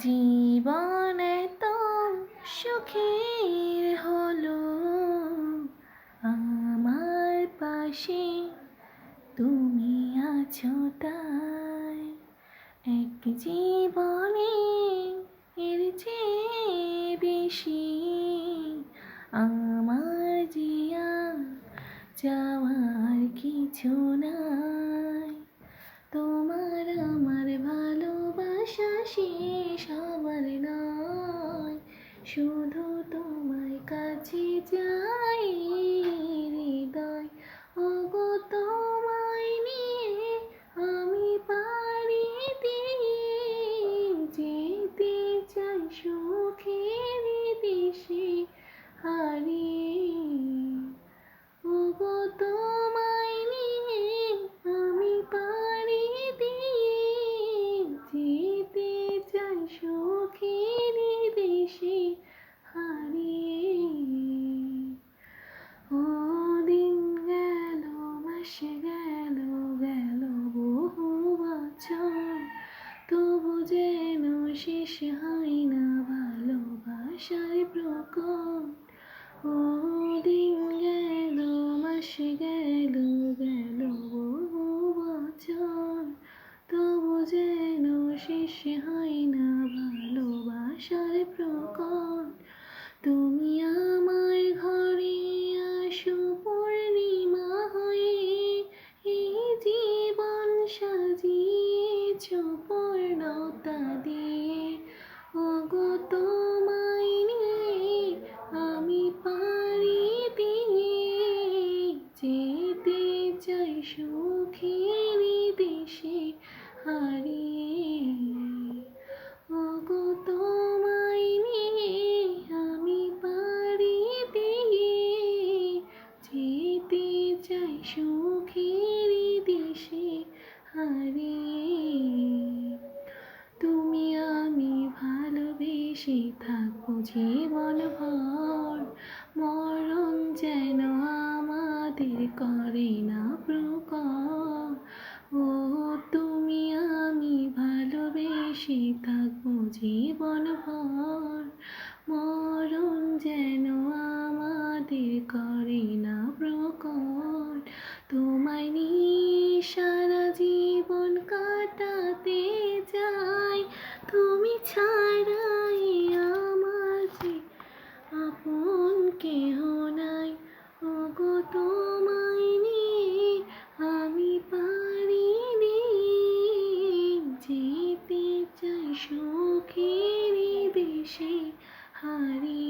জীবন এত সুখের হলো আমার পাশে তুমি আছো তাই। এক জীবনে এর চেয়ে বেশি আমার জিয়া চাওয়ার কিছু নাই। তোমার আমার ভালোবাসা শেষ হবার নয়, শুধু তোমায় কাছে চাই হৃদয়। ওগো তোমায় নিয়ে আমি পারি যেতে চাই সুখের দেশে হারিয়ে। ওগো তোমায় নিয়ে আমি পারি যেতে চাই সুখের দেশে হারিয়ে। ও দিন গেল, মাস গেল, গেল বহু বছর, তবু যেন শেষ হয় না ভালোবাসার প্রকট। ও দিন গেল, মাস গেল, গেল বহু বছর, তবু যেন শেষ হয় না ভালোবাসার প্রকট। তুমি আমার ঘরে আসো পূর্ণিমা হয়ে, এই জীবন সাজিয়েছ পূর্ণতা দিয়ে। ওগো তোমায় নিয়ে আমি পারি যেতে চাই সুখের দেশে হারিয়ে। ওগো তোমায় নিয়ে আমি পারি যেতে চাই সুখের দেশে হারিয়ে। তুমি আমি ভালোবেসে থাকবো জীবন ভর, মরণ যেন আমাদের করে না প্রকট। ও তুমি আমি ভালোবেসে থাকবো জীবন ভর, মরণ যেন আমাদের করে না প্রকট। তোমায় নিয়ে সারা জীবন কাটাতে চাই, তুমি ছাড়াই আমার যে আপন কেহ নাই। ওগো তোমায় নিয়ে আমি পারি যেতে চাই সুখের দেশে হারিয়ে।